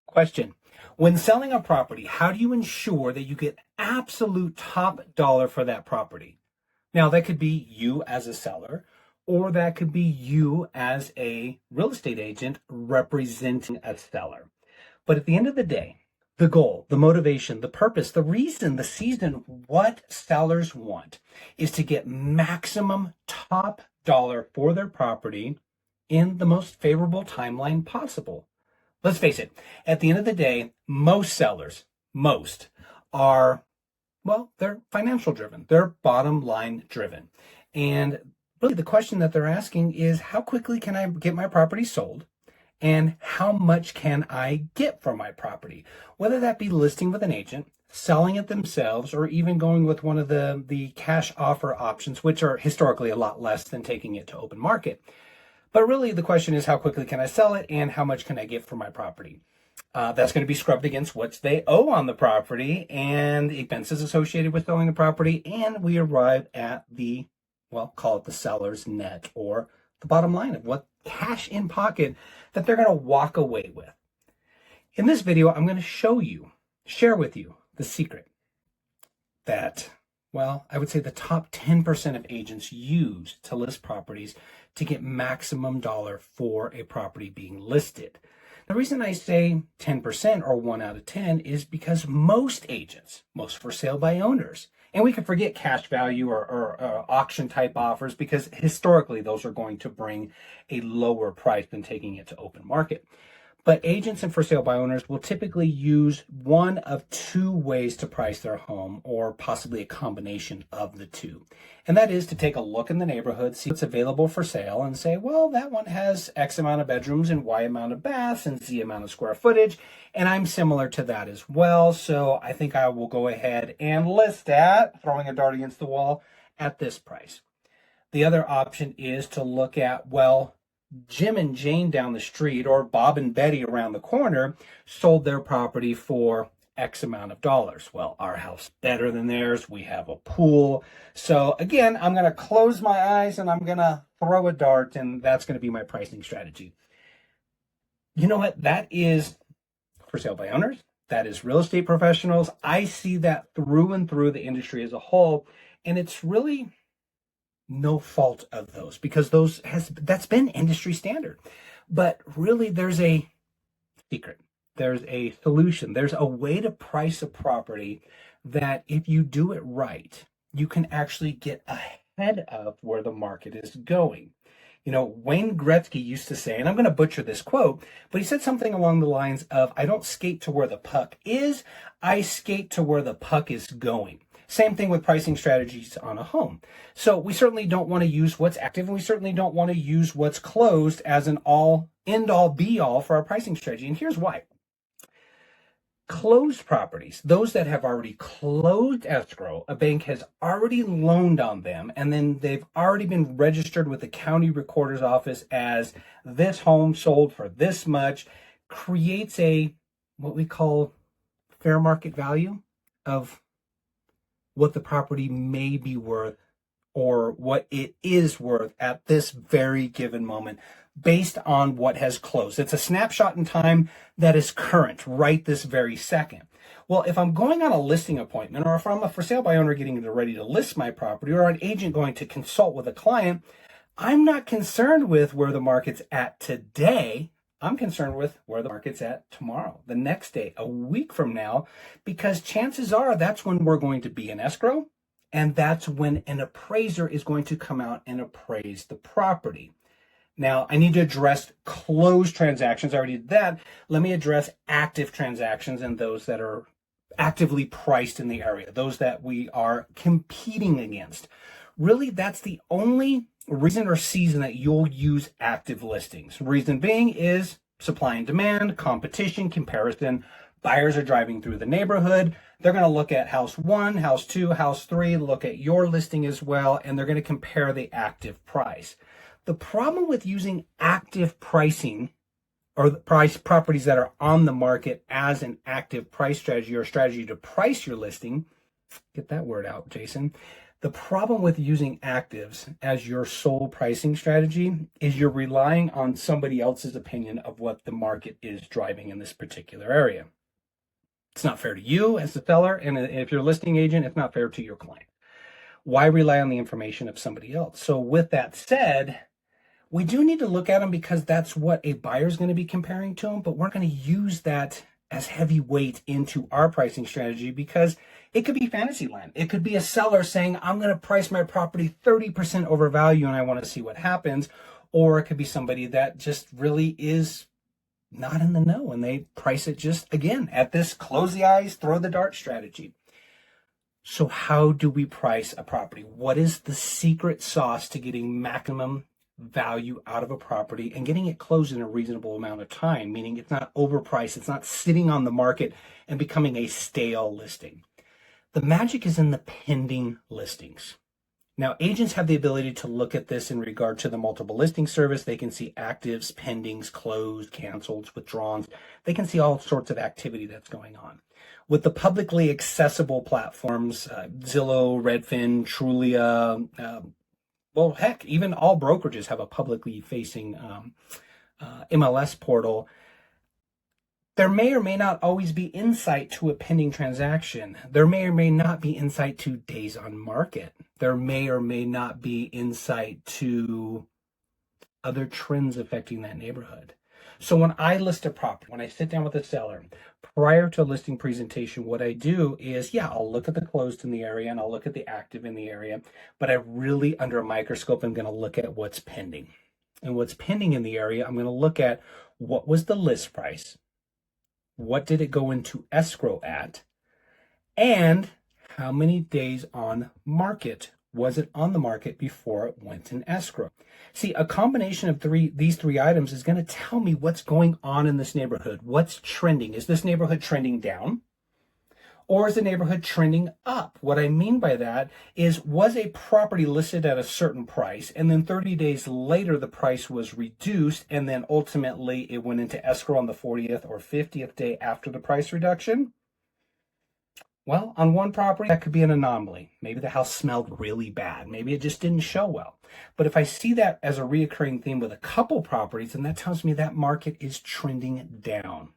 Question. When selling a property, how do you ensure that you get absolute top dollar for that property? Now, that could be you as a seller, or that could be you as a real estate agent representing a seller. But at the end of the day, the goal, the motivation, the purpose, the reason, the season, what sellers want is to get maximum top dollar for their property in the most favorable timeline possible. Let's face it, at the end of the day, most sellers, are, well, they're financial driven. They're bottom line driven. And really the question that they're asking is, how quickly can I get my property sold? And how much can I get for my property? Whether that be listing with an agent, selling it themselves, or even going with one of the cash offer options, which are historically a lot less than taking it to open market. But really the question is, how quickly can I sell it and how much can I get for my property? That's going to be scrubbed against what they owe on the property and expenses associated with selling the property. And we arrive at the, well, call it the seller's net, or the bottom line of what cash in pocket that they're going to walk away with. In this video, I'm going to share with you the secret that, well, I would say the top 10% of agents use to list properties to get maximum dollar for a property being listed. The reason I say 10% or 1 out of 10 is because most agents, most for sale by owners, and we can forget cash value or auction type offers because historically those are going to bring a lower price than taking it to open market. But agents and for sale by owners will typically use one of two ways to price their home, or possibly a combination of the two. And that is to take a look in the neighborhood, see what's available for sale, and say, well, that one has X amount of bedrooms and Y amount of baths and Z amount of square footage, and I'm similar to that as well. So I think I will go ahead and list at, throwing a dart against the wall, at this price. The other option is to look at, well, Jim and Jane down the street, or Bob and Betty around the corner, sold their property for X amount of dollars. Well, our house better than theirs. We have a pool. So again, I'm going to close my eyes and I'm going to throw a dart, and that's going to be my pricing strategy. You know what? That is for sale by owners. That is real estate professionals. I see that through and through the industry as a whole, and it's really no fault of those, because that's been industry standard. But really there's a secret, there's a solution, there's a way to price a property that if you do it right, you can actually get ahead of where the market is going. You know, Wayne Gretzky used to say, and I'm going to butcher this quote, but he said something along the lines of, I don't skate to where the puck is, I skate to where the puck is going. Same thing with pricing strategies on a home. So we certainly don't want to use what's active, and we certainly don't want to use what's closed as an end-all, be-all for our pricing strategy. And here's why. Closed properties, those that have already closed escrow, a bank has already loaned on them, and then they've already been registered with the county recorder's office as this home sold for this much, creates what we call fair market value of what the property may be worth, or what it is worth at this very given moment based on what has closed. It's a snapshot in time that is current right this very second. Well, if I'm going on a listing appointment, or if I'm a for sale by owner getting ready to list my property, or an agent going to consult with a client, I'm not concerned with where the market's at today. I'm concerned with where the market's at tomorrow, the next day, a week from now, because chances are that's when we're going to be in escrow, and that's when an appraiser is going to come out and appraise the property. Now, I need to address closed transactions. I already did that. Let me address active transactions and those that are actively priced in the area, those that we are competing against. Really, that's the only reason or season that you'll use active listings. Reason being is supply and demand, competition, comparison. Buyers are driving through the neighborhood. They're going to look at house 1, house 2, house 3, look at your listing as well, and they're going to compare the active price. The problem with using active pricing, or the price properties that are on the market, as an active price strategy or strategy to price your listing, get that word out, Jason. The problem with using actives as your sole pricing strategy is you're relying on somebody else's opinion of what the market is driving in this particular area. It's not fair to you as the seller, and if you're a listing agent, it's not fair to your client. Why rely on the information of somebody else? So with that said, we do need to look at them because that's what a buyer is going to be comparing to them, but we're going to use that as heavy weight into our pricing strategy because it could be fantasy land. It could be a seller saying, I'm going to price my property 30% over value and I want to see what happens. Or it could be somebody that just really is not in the know and they price it just, again, at this close the eyes, throw the dart strategy. So how do we price a property? What is the secret sauce to getting maximum value out of a property and getting it closed in a reasonable amount of time, meaning it's not overpriced, it's not sitting on the market and becoming a stale listing? The magic is in the pending listings. Now, agents have the ability to look at this in regard to the multiple listing service. They can see actives, pendings, closed, canceled, withdrawns. They can see all sorts of activity that's going on. With the publicly accessible platforms, Zillow, Redfin, Trulia, well, heck, even all brokerages have a publicly facing MLS portal. There may or may not always be insight to a pending transaction. There may or may not be insight to days on market. There may or may not be insight to other trends affecting that neighborhood. So when I list a property, when I sit down with a seller, prior to a listing presentation, what I do is, I'll look at the closed in the area and I'll look at the active in the area, but I really, under a microscope, I'm going to look at what's pending. And what's pending in the area, I'm going to look at what was the list price, what did it go into escrow at, and how many days on market was it on the market before it went in escrow. See, a combination of these three items is going to tell me what's going on in this neighborhood. What's trending? Is this neighborhood trending down? Or is the neighborhood trending up? What I mean by that is, was a property listed at a certain price and then 30 days later the price was reduced and then ultimately it went into escrow on the 40th or 50th day after the price reduction? Well, on one property, that could be an anomaly. Maybe the house smelled really bad. Maybe it just didn't show well. But if I see that as a reoccurring theme with a couple properties, then that tells me that market is trending down.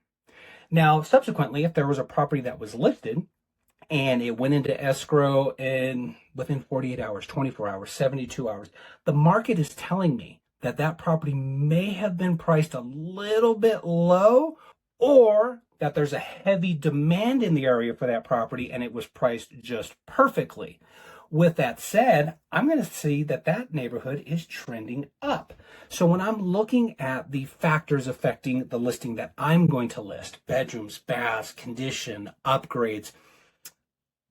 Now, subsequently, if there was a property that was listed and it went into escrow within 48 hours, 24 hours, 72 hours, the market is telling me that that property may have been priced a little bit low, or that there's a heavy demand in the area for that property and it was priced just perfectly. With that said, I'm going to see that that neighborhood is trending up. So when I'm looking at the factors affecting the listing that I'm going to list, bedrooms, baths, condition, upgrades,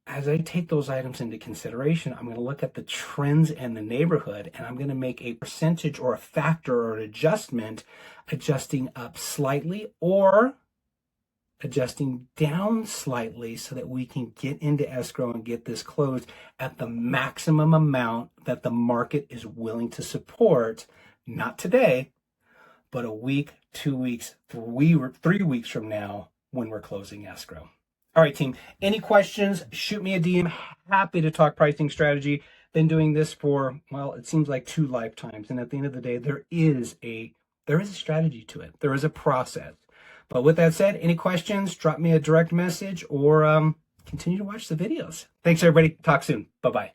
as I take those items into consideration, I'm going to look at the trends in the neighborhood and I'm going to make a percentage or a factor or an adjustment, adjusting up slightly or adjusting down slightly so that we can get into escrow and get this closed at the maximum amount that the market is willing to support, not today, but a week, 2 weeks, 3 weeks from now when we're closing escrow. All right, team, any questions? Shoot me a DM. Happy to talk pricing strategy. Been doing this for, well, it seems like 2 lifetimes. And at the end of the day, there is a strategy to it. There is a process. But with that said, any questions, drop me a direct message or continue to watch the videos. Thanks, everybody. Talk soon. Bye-bye.